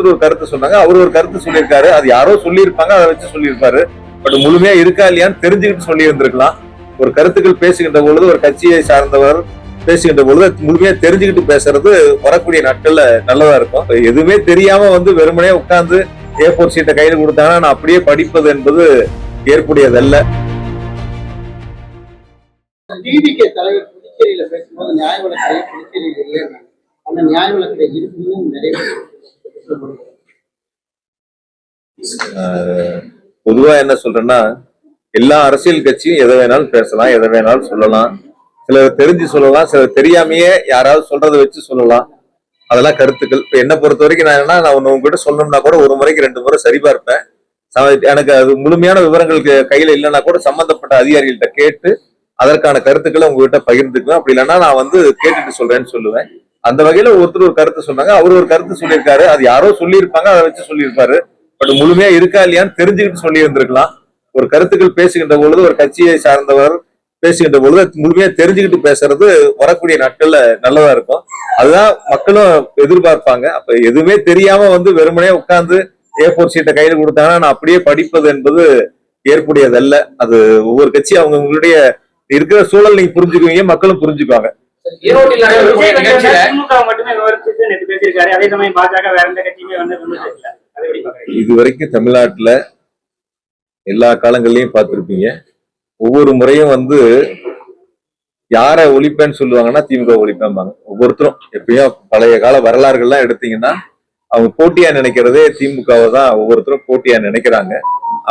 ஒரு கருத்து சொன்னாங்க, அவர் ஒரு கருத்து சொல்லியிருக்காரு. அது யாரோ சொல்லியிருப்பாங்க, அதை வச்சு சொல்லியிருப்பாரு. பட் முழுமையா இருக்கா இல்லையான்னு தெரிஞ்சுக்கிட்டு சொல்லி இருந்திருக்கலாம். ஒரு கருத்துக்கள் பேசுகின்ற பொழுது ஒரு கட்சியை சார்ந்தவர் பேசுகின்ற பொழுது முழுமையா தெரிஞ்சுக்கிட்டு பேசுறது வரக்கூடிய நாட்கள்ல நல்லதா இருக்கும். எதுவுமே தெரியாம வெறுமனே உட்கார்ந்து A4 சீட்டை கையில் கொடுத்தாங்கன்னா நான் அப்படியே படிப்பது என்பது ஏற்புடையதல்ல. டிவிகே தலைவர் புதுச்சேரியில பேசும்போது நியாய விலக்கை புதுச்சேரியில் இல்லைன்னா அந்த நியாய விலக்கை இருக்குன்னு நிறைய பொதுவா என்ன சொல்றேன்னா, எல்லா அரசியல் கட்சியும் எதை வேணாலும் பேசலாம், எதை வேணாலும் சொல்லலாம். சிலர் தெரிஞ்சு சொல்லலாம், சிலர் தெரியாமையே யாராவது சொல்றதை வச்சு சொல்லலாம். அதெல்லாம் கருத்துக்கள். இப்ப என்ன பொறுத்த வரைக்கும் நான் என்னன்னா, நான் உங்ககிட்ட சொல்லணும்னா கூட ஒரு முறைக்கு 2 முறை சரிபார்ப்பேன். எனக்கு அது முழுமையான விவரங்களுக்கு கையில இல்லைன்னா கூட சம்பந்தப்பட்ட அதிகாரிகள்கிட்ட கேட்டு அதற்கான கருத்துக்களை உங்ககிட்ட பகிர்ந்துக்குவேன். அப்படி இல்லைன்னா நான் கேட்டுட்டு சொல்றேன்னு சொல்லுவேன். அந்த வகையில ஒருத்தர் ஒரு கருத்து சொன்னாங்க, அவர் ஒரு கருத்து சொல்லியிருக்காரு. அது யாரோ சொல்லியிருப்பாங்க, அதை வச்சு சொல்லியிருப்பாரு. பட் முழுமையா இருக்கா இல்லையான்னு தெரிஞ்சுக்கிட்டு சொல்லி இருந்திருக்கலாம். ஒரு கருத்துக்கள் பேசுகின்ற பொழுது ஒரு கட்சியை சார்ந்தவர் பேசுகின்ற பொழுது முழுமையா தெரிஞ்சுக்கிட்டு பேசுறது வரக்கூடிய நாட்கள்ல நல்லதா இருக்கும். அதுதான் மக்களும் எதிர்பார்ப்பாங்க. அப்ப எதுவுமே தெரியாம வெறுமனே உட்கார்ந்து A4 சீட்டை கையில் கொடுத்தாங்கன்னா நான் அப்படியே படிப்பது என்பது ஏற்புடையதல்ல. அது ஒவ்வொரு கட்சியும் அவங்களுடைய இருக்கிற சூழல் நீங்க புரிஞ்சுக்குவீங்க, மக்களும் புரிஞ்சுக்குவாங்க. இது வரைக்கும் தமிழ்நாட்டுல எல்லா காலங்கள்லயும் பார்த்திருப்பீங்க, ஒவ்வொரு முறையும் யார ஒழிப்பேன்னு சொல்லுவாங்கன்னா திமுக ஒழிப்பேன்பாங்க. ஒவ்வொருத்தரும் எப்பயும் பழைய கால வரலாறுகள்லாம் எடுத்தீங்கன்னா அவங்க போட்டியா நினைக்கிறதே திமுகவை தான் ஒவ்வொருத்தரும் போட்டியா நினைக்கிறாங்க.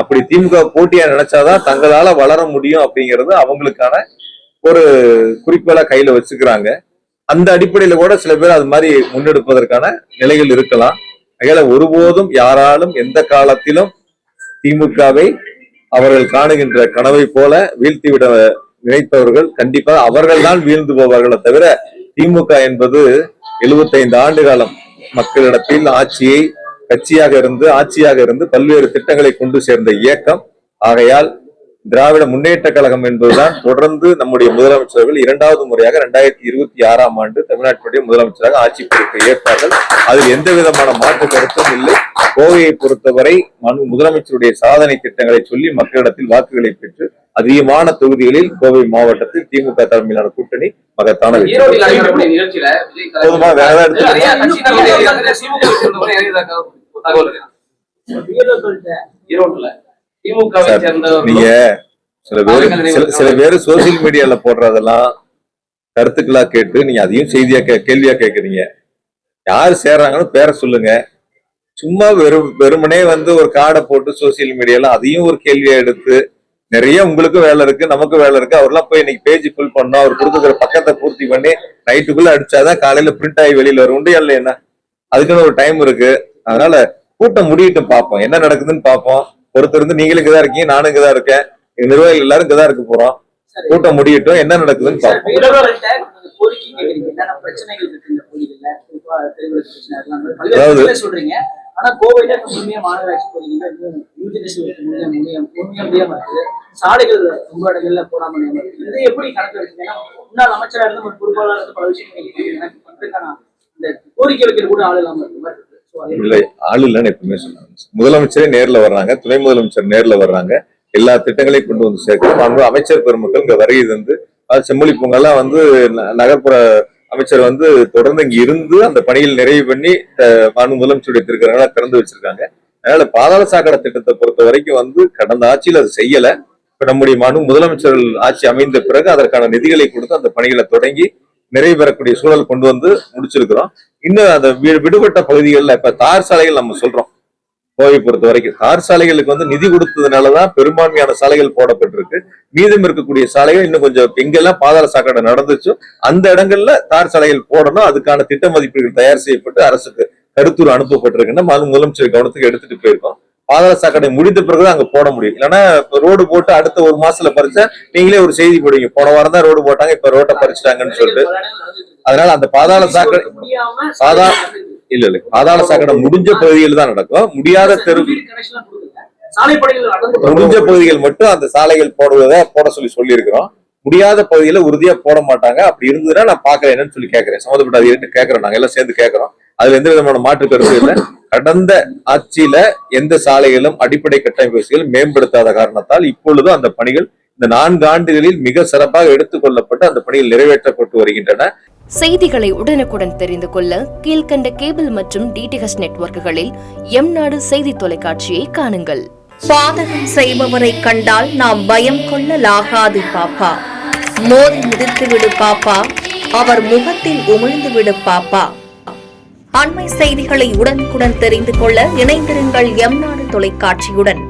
அப்படி திமுக போட்டியா நினைச்சாதான் தங்களால வளர முடியும் அப்படிங்கிறது அவங்களுக்கான ஒரு குறிக்கோளா கையில வச்சுக்கிறாங்க. அந்த அடிப்படையில கூட சில பேர் அது மாதிரி முன்னெடுப்பதற்கான நிலைகள் இருக்கலாம். அதனால ஒருபோதும் யாராலும் எந்த காலத்திலும் திமுகவை அவர்கள் காணுகின்ற கனவை போல வீழ்த்திவிட நினைப்பவர்கள் கண்டிப்பா அவர்கள் தான் வீழ்ந்து போவார்களே தவிர, திமுக என்பது 75 ஆண்டு காலம் மக்களிடத்தில் ஆட்சியாக இருந்து பல்வேறு திட்டங்களை கொண்டு சேர்ந்த இயக்கம். ஆகையால் திராவிட முன்னேற்ற கழகம் என்பதுதான் தொடர்ந்து நம்முடைய முதலமைச்சர்கள் 2வது முறையாக 2026ஆம் ஆண்டு தமிழ்நாட்டுடைய முதலமைச்சராக ஆட்சி பொறுப்பை ஏற்பார்கள். அதில் எந்த விதமான மாற்று கருத்தும் இல்லை. கோவையை பொறுத்தவரை முதலமைச்சருடைய சாதனை திட்டங்களை சொல்லி மக்களிடத்தில் வாக்குகளை பெற்று அதிகமான தொகுதிகளில் கோவை மாவட்டத்தில் திமுக தலைமையிலான கூட்டணி மகத்தான போதுமா. வேற நீங்க சில பேர் சோசியல் மீடியால போடுறதெல்லாம் கருத்துக்களா கேட்டு நீங்க அதையும் செய்தியா கேள்வியா கேக்குறீங்க. யாரு சேர்றாங்கன்னு பேரை சொல்லுங்க. சும்மா வெறுமனே ஒரு கார்டை போட்டு சோசியல் மீடியால அதையும் ஒரு கேள்வியா எடுத்து நிறைய உங்களுக்கும் வேலை இருக்கு, நமக்கும் வேலை இருக்கு. அவர்லாம் போய் இன்னைக்கு பேஜ் ஃபுல் பண்ணோம், அவர் கொடுத்துக்கிற பக்கத்தை பூர்த்தி பண்ணி நைட்டுக்குள்ள அடிச்சாதான் காலையில பிரிண்ட் ஆகி வெளியில வரும். உண்டு இல்லை என்ன, அதுக்குன்னு ஒரு டைம் இருக்கு. அதனால கூட்டம் முடியட்டும், பார்ப்போம் என்ன நடக்குதுன்னு பார்ப்போம். ஒருத்தர் நீங்களும் இங்கதான் இருக்கீங்க, நானும் இங்கதான் இருக்கேன், நிர்வாகிகள் எல்லாரும் இங்கதான் இருக்க போறோம். கூட்டம் முடியட்டும், என்ன நடக்குதுன்னு பார்ப்போம். ஆனா கோவையில முழுமையா மாநகராட்சி போறீங்க, சாலைகள் ரொம்ப இடங்கள்ல போடாம இதை எப்படி கணக்கு வச்சுக்கீங்கன்னா முன்னாள் அமைச்சரா இருந்து ஒரு பொறுப்பாளர் பல விஷயங்கள் இந்த கோரிக்கை வைக்கிற கூட ஆள் இல்லாம இல்லை. ஆள் இல்லைன்னு எப்பவுமே சொன்னாங்க. முதலமைச்சரே நேர்ல வர்றாங்க, துணை முதலமைச்சர் நேர்ல வர்றாங்க, எல்லா திட்டங்களையும் கொண்டு வந்து சேர்க்கிறோம். அமைச்சர் பெருமக்கள் இங்க வருகை தந்து செம்மொழி பொங்கல்லாம் நகர்ப்புற அமைச்சர் தொடர்ந்து இங்க இருந்து அந்த பணியில் நிறைவு பண்ணி முதலமைச்சருடைய திருக்கரங்களை திறந்து வச்சிருக்காங்க. அதனால பாதாள சாக்கடை திட்டத்தை பொறுத்த வரைக்கும் கடந்த ஆட்சியில் அது செய்யல. இப்ப நம்முடைய முதலமைச்சர்கள் ஆட்சி அமைந்த பிறகு அதற்கான நிதிகளை கொடுத்து அந்த பணிகளை தொடங்கி நிறைவு பெறக்கூடிய சூழல் கொண்டு முடிச்சிருக்கிறோம். இன்னும் அந்த விடுபட்ட பகுதிகளில் இப்ப தார் சாலைகள் நம்ம சொல்றோம். கோவை பொறுத்த வரைக்கும் தார் சாலைகளுக்கு நிதி கொடுத்ததுனாலதான் பெரும்பான்மையான சாலைகள் போடப்பட்டிருக்கு. மீதம் இருக்கக்கூடிய சாலைகள் இன்னும் கொஞ்சம் எங்கெல்லாம் பாதாள சாக்கடை நடந்துச்சோ அந்த இடங்கள்ல தார் சாலைகள் போடணும். அதுக்கான திட்ட மதிப்பீடுகள் தயார் செய்யப்பட்டு அரசுக்கு கருத்துரு அனுப்பப்பட்டிருக்குன்னா முதலமைச்சர் கவனத்துக்கு எடுத்துட்டு போயிருக்கோம். பாதாள சாக்கடை முடிந்த பிறகுதான் அங்க போட முடியும். இல்லைன்னா ரோடு போட்டு அடுத்த ஒரு மாசத்துல பறிச்சா நீங்களே ஒரு செய்தி போடுவீங்க, போன வாரம் தான் ரோடு போட்டாங்க, இப்ப ரோட்டை பறிச்சுட்டாங்கன்னு சொல்லிட்டு. அதனால அந்த பாதாள சாக்கடை பாதாள சாக்கடை முடிஞ்ச பகுதியில் தான் நடக்கும். முடியாத முடிஞ்ச பகுதிகள் மட்டும் அந்த சாலைகள் போட சொல்லி இருக்கிறோம். முடியாத பகுதியில உறுதியா போட மாட்டாங்க. அப்படி இருந்ததுன்னா நான் பாக்குறேன் என்னன்னு சொல்லி கேட்கிறேன். சம்மந்தப்பட்ட கேட்கிறோம், நாங்க எல்லாம் சேர்ந்து கேட்கிறோம். அதுல எந்த விதமான மாற்று கருத்து இல்லை. கடந்த ஆட்சியில எந்த சாலைகளும் அடிப்படை கட்டமைப்பு வசதிகள் மேம்படுத்தாத காரணத்தால் இப்பொழுதும் அந்த பணிகள் இந்த 4 ஆண்டுகளில் மிக சிறப்பாக எடுத்துக் கொள்ளப்பட்டு அந்த பணிகள் நிறைவேற்றப்பட்டு வருகின்றன. செய்திகளை உடனுக்குடன் தெரிந்து கொள்ள கீழ்கண்ட கேபிள் மற்றும் டிடிஎச் நெட்வொர்க்குகளில் எம்நாடு செய்தி தொலைக்காட்சியை காணுங்கள். பாதகம் செய்பவரை கண்டால் நாம் பயம் கொள்ளலாகாது பாப்பா. மோதி மிதித்து விடு பாப்பா, அவர் முகத்தில் உமிழ்ந்து விடு பாப்பா. அண்மை செய்திகளை உடனுக்குடன் தெரிந்து கொள்ள இணைந்திருங்கள் எம்நாடு தொலைக்காட்சியுடன்.